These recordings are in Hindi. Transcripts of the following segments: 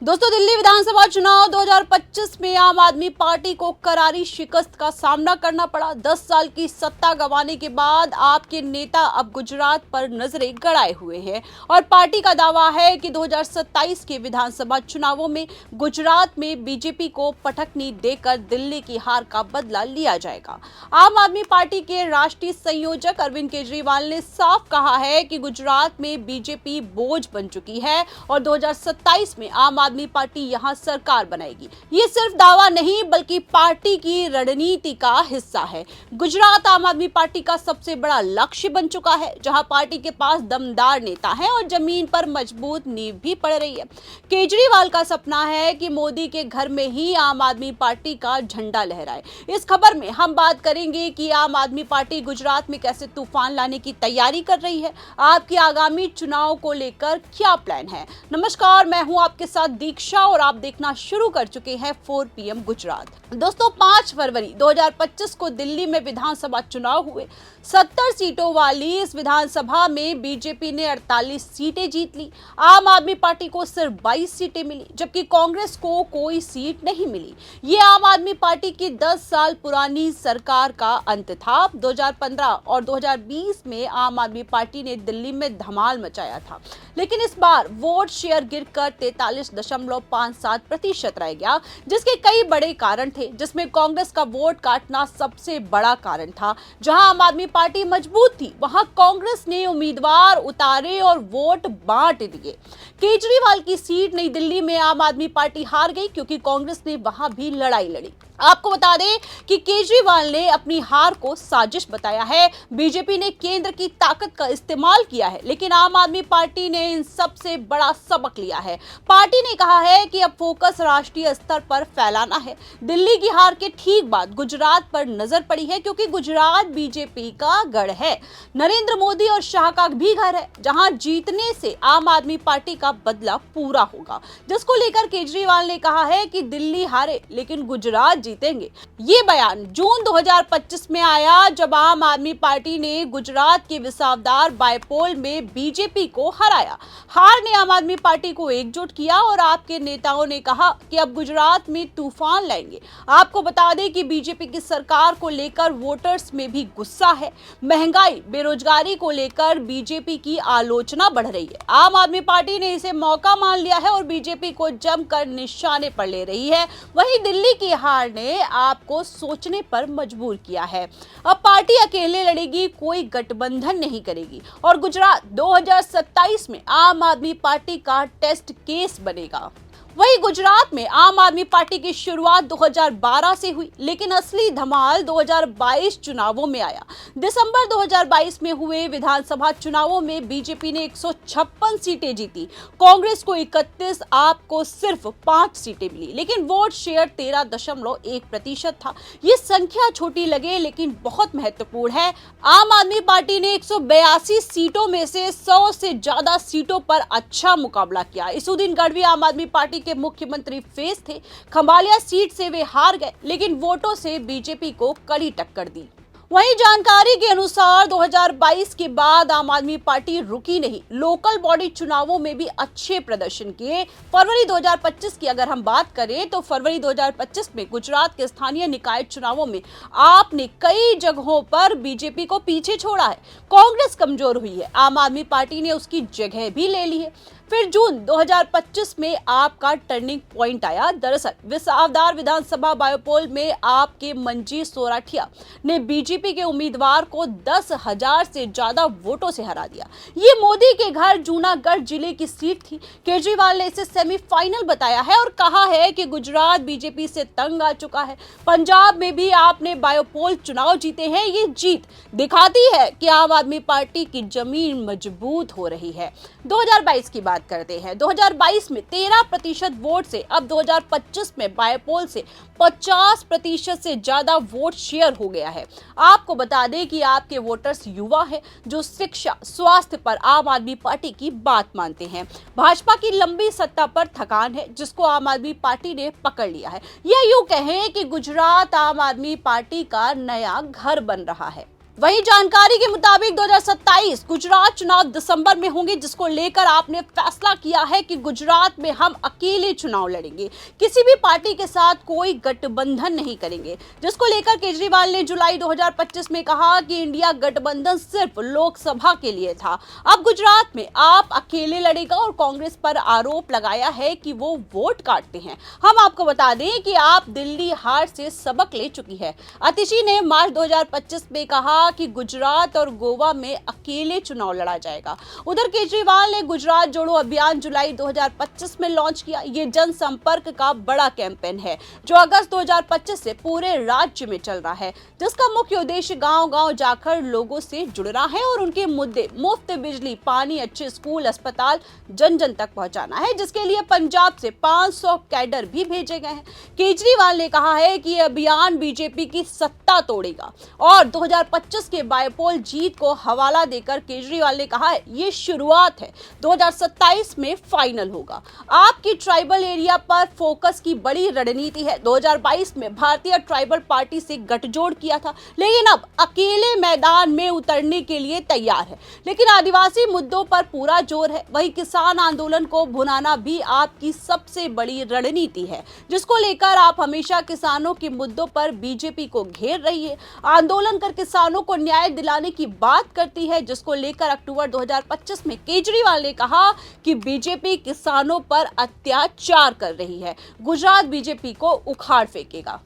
दोस्तों, दिल्ली विधानसभा चुनाव 2025 में आम आदमी पार्टी को करारी शिकस्त का सामना करना पड़ा। 10 साल की सत्ता गंवाने के बाद आपके नेता अब गुजरात पर नजरें गड़ाए हुए हैं और पार्टी का दावा है कि 2027 के विधानसभा चुनावों में गुजरात में बीजेपी को पटकनी देकर दिल्ली की हार का बदला लिया जाएगा। आम आदमी पार्टी के राष्ट्रीय संयोजक अरविंद केजरीवाल ने साफ कहा है कि गुजरात में बीजेपी बोझ बन चुकी है और 2027 में आम आदमी पार्टी यहां सरकार बनाएगी। ये सिर्फ दावा नहीं बल्कि पार्टी की रणनीति का हिस्सा है। गुजरात आम आदमी पार्टी का सबसे बड़ा लक्ष्य बन चुका है, जहां पार्टी के पास दमदार नेता हैं और जमीन पर मजबूत नींव भी पड़ रही है। केजरीवाल का सपना है कि मोदी के घर में ही आम आदमी पार्टी का झंडा लहराए। इस खबर में हम बात करेंगे कि आम आदमी पार्टी गुजरात में कैसे तूफान लाने की तैयारी कर रही है, आपके आगामी चुनाव को लेकर क्या प्लान है। नमस्कार, मैं हूं आपके साथ दीक्षा और आप देखना शुरू कर चुके हैं 4 PM गुजरात। दोस्तों, 5 फरवरी 2025 को दिल्ली में विधानसभा चुनाव हुए। 70 सीटों वाली इस विधानसभा में बीजेपी ने 48 सीटें जीत ली। आम आदमी पार्टी को सिर्फ 22 सीटें मिली, जबकि कांग्रेस को कोई सीट नहीं मिली। ये आम आदमी पार्टी की 10 साल पुरानी सरकार का अंत था। 2015 और 2020 में आम आदमी पार्टी ने दिल्ली में धमाल मचाया था, लेकिन इस बार वोट शेयर गिरकर 43.57% रह गया, जिसके कई बड़े कारण थे, जिसमें कांग्रेस का वोट काटना सबसे बड़ा कारण था। जहां आम आदमी पार्टी मजबूत थी, वहां कांग्रेस ने उम्मीदवार उतारे और वोट बांट दिए। केजरीवाल की सीट नई दिल्ली में आम आदमी पार्टी हार गई क्योंकि कांग्रेस ने वहां भी लड़ाई लड़ी। आपको बता दें कि केजरीवाल ने अपनी हार को साजिश बताया है। बीजेपी ने केंद्र की ताकत का इस्तेमाल किया है, लेकिन आम आदमी पार्टी ने इन सबसे बड़ा सबक लिया है। पार्टी ने कहा है कि अब फोकस राष्ट्रीय स्तर पर फैलाना है। दिल्ली की हार के ठीक बाद गुजरात पर नजर पड़ी है, क्योंकि गुजरात बीजेपी का गढ़ है। नरेंद्र मोदी और शाह का भी घर है, जहां जीतने से आम आदमी पार्टी का बदला पूरा होगा, जिसको लेकर केजरीवाल ने कहा है कि दिल्ली हारे लेकिन गुजरात जीतेंगे। ये बयान जून 2025 में आया, जब आम आदमी पार्टी ने गुजरात के विसावदार बायपोल में बीजेपी को हराया। हार ने आम आदमी पार्टी को एकजुट किया और आपके नेताओं ने कहा कि अब गुजरात में तूफान लाएंगे। आपको बता दें कि बीजेपी की सरकार को लेकर वोटर्स में भी गुस्सा है। महंगाई, बेरोजगारी को लेकर बीजेपी की आलोचना बढ़ रही है। आम आदमी पार्टी ने इसे मौका मान लिया है और बीजेपी को जमकर निशाने पर ले रही है। वहीं दिल्ली की हार ने आपको सोचने पर मजबूर किया है। अब पार्टी अकेले लड़ेगी, कोई गठबंधन नहीं करेगी और गुजरात 2027 में आम आदमी पार्टी का टेस्ट केस बनेगा। वहीं गुजरात में आम आदमी पार्टी की शुरुआत 2012 से हुई, लेकिन असली धमाल 2022 चुनावों में आया। दिसंबर 2022 में हुए विधानसभा चुनावों में बीजेपी ने 156 सीटें जीती, कांग्रेस को 31, आपको सिर्फ 5 सीटें मिली, लेकिन वोट शेयर 13.1% था। ये संख्या छोटी लगे लेकिन बहुत महत्वपूर्ण है। आम आदमी पार्टी ने 182 सीटों में से 100 से ज्यादा सीटों पर अच्छा मुकाबला किया। इसुद्दीन गढ़वी आम आदमी पार्टी के मुख्यमंत्री फेस थे। खंभालिया सीट से वे हार गए, लेकिन वोटों से बीजेपी को कड़ी टक्कर दी। वहीं जानकारी के अनुसार 2022 के बाद आम आदमी पार्टी रुकी नहीं, लोकल बॉडी चुनावों में भी अच्छे प्रदर्शन किए। फरवरी 2025 की अगर हम बात करें तो फरवरी 2025 में गुजरात के स्थानीय निकाय चुनावों में आपने कई जगहों पर बीजेपी को पीछे छोड़ा है। कांग्रेस कमजोर हुई है, आम आदमी पार्टी ने उसकी जगह भी ले ली है। फिर जून 2025 में आपका टर्निंग पॉइंट आया। दरअसल विसावदार विधानसभा बायोपोल में आपके मंजीत सोराठिया ने बीजेपी के उम्मीदवार को 10,000 से ज्यादा वोटों से हरा दिया। ये मोदी के घर जूनागढ़ जिले की सीट थी। केजरीवाल ने इसे सेमीफाइनल बताया है और कहा है कि गुजरात बीजेपी से तंग आ चुका है। पंजाब में भी आपने बायोपोल चुनाव जीते हैं। ये जीत दिखाती है कि आम आदमी पार्टी की जमीन मजबूत हो रही है। 2022 की बात करते हैं। 2022 में 13% वोट से अब 2025 में बायपोल से 50% से ज्यादा वोट शेयर हो गया है। आपको बता दें कि आपके वोटर्स युवा हैं, जो शिक्षा, स्वास्थ्य पर आम आदमी पार्टी की बात मानते हैं। भाजपा की लंबी सत्ता पर थकान है, जिसको आम आदमी पार्टी ने पकड़ लिया है। यह यूं कहें कि गुजरात आम आदमी पार्टी का नया घर बन रहा है। वहीं जानकारी के मुताबिक 2027 गुजरात चुनाव दिसंबर में होंगे, जिसको लेकर आपने फैसला किया है कि गुजरात में हम अकेले चुनाव लड़ेंगे, किसी भी पार्टी के साथ कोई गठबंधन नहीं करेंगे। जिसको लेकर केजरीवाल ने जुलाई 2025 में कहा कि इंडिया गठबंधन सिर्फ लोकसभा के लिए था, अब गुजरात में आप अकेले लड़ेगा और कांग्रेस पर आरोप लगाया है कि वो वोट काटते हैं। हम आपको बता दें कि आप दिल्ली हार से सबक ले चुकी है। आतिशी ने मार्च 2025 में कहा कि गुजरात और गोवा में अकेले चुनाव लड़ा जाएगा। उधर केजरीवाल ने गुजरात जोड़ो अभियान जुलाई 2025 में लॉन्च किया। ये जनसंपर्क का बड़ा कैंपेन है जो अगस्त 2025 से पूरे राज्य में चल रहा है, जिसका मुख्य उद्देश्य गांव-गांव जाकर लोगों से जुड़ना है और उनके मुद्दे मुफ्त बिजली, पानी, अच्छे स्कूल, अस्पताल जन जन तक पहुंचाना है, जिसके लिए पंजाब से 500 कैडर भी भेजे गए हैं। केजरीवाल ने कहा है कि यह अभियान बीजेपी की सत्ता तोड़ेगा और 2025 के बायपोल जीत को हवाला देकर केजरीवाल ने कहा है ये शुरुआत है, 2027 में फाइनल होगा। आपकी ट्राइबल एरिया पर फोकस की बड़ी रणनीति है। 2022 में भारतीय ट्राइबल पार्टी से गठजोड़ किया था, लेकिन अब अकेले मैदान में उतरने के लिए तैयार है। लेकिन आदिवासी मुद्दों पर पूरा जोर है। वहीं किसान आंदोलन को भुनाना भी आपकी सबसे बड़ी रणनीति है, जिसको लेकर आप हमेशा किसानों के मुद्दों पर बीजेपी को घेर रही है, आंदोलन कर किसानों को न्याय दिलाने की बात करती है, जिसको लेकर अक्टूबर 2025 में केजरीवाल ने कहा कि बीजेपी किसानों पर अत्याचार कर रही है, गुजरात बीजेपी को उखाड़ फेंकेगा।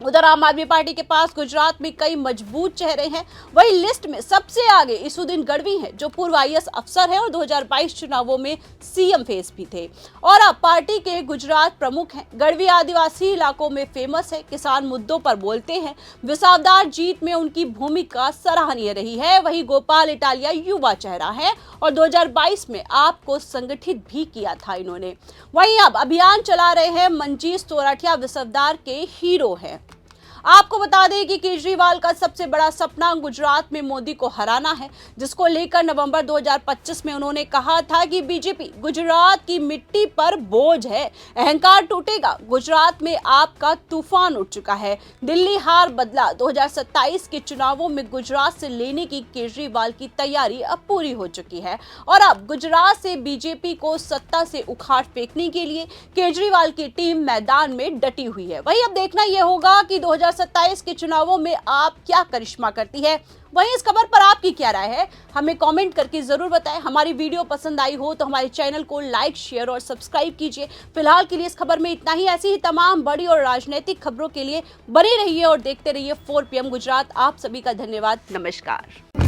उधर आम आदमी पार्टी के पास गुजरात में कई मजबूत चेहरे हैं। वही लिस्ट में सबसे आगे इसुद्दीन गढ़वी हैं, जो पूर्व आईएएस अफसर हैं और 2022 चुनावों में सीएम फेस भी थे और अब पार्टी के गुजरात प्रमुख हैं। गढ़वी आदिवासी इलाकों में फेमस है, किसान मुद्दों पर बोलते हैं। विसावदार जीत में उनकी भूमिका सराहनीय रही है। वही गोपाल इटालिया युवा चेहरा है और 2022 में आपको संगठित भी किया था इन्होंने। वहीं अब अभियान चला रहे हैं मंजीष सोरठिया, विसावदार के हीरो हैं। आपको बता दें कि केजरीवाल का सबसे बड़ा सपना गुजरात में मोदी को हराना है, जिसको लेकर नवंबर 2025 में उन्होंने कहा था कि बीजेपी गुजरात की मिट्टी पर बोझ है, अहंकार टूटेगा। गुजरात में आपका तूफान उठ चुका है। दिल्ली हार बदला 2027 के चुनावों में गुजरात से लेने की केजरीवाल की तैयारी अब पूरी हो चुकी है और अब गुजरात से बीजेपी को सत्ता से उखाड़ फेंकने के लिए केजरीवाल की टीम मैदान में डटी हुई है। वही अब देखना यह होगा कि 2027 के चुनावों में आप क्या करिश्मा करती है। वहीं इस खबर पर आपकी क्या राय है, हमें कमेंट करके जरूर बताएं। हमारी वीडियो पसंद आई हो तो हमारे चैनल को लाइक, शेयर और सब्सक्राइब कीजिए। फिलहाल के लिए इस खबर में इतना ही। ऐसी ही तमाम बड़ी और राजनीतिक खबरों के लिए बने रहिए और देखते रहिए 4 PM गुजरात। आप सभी का धन्यवाद। नमस्कार।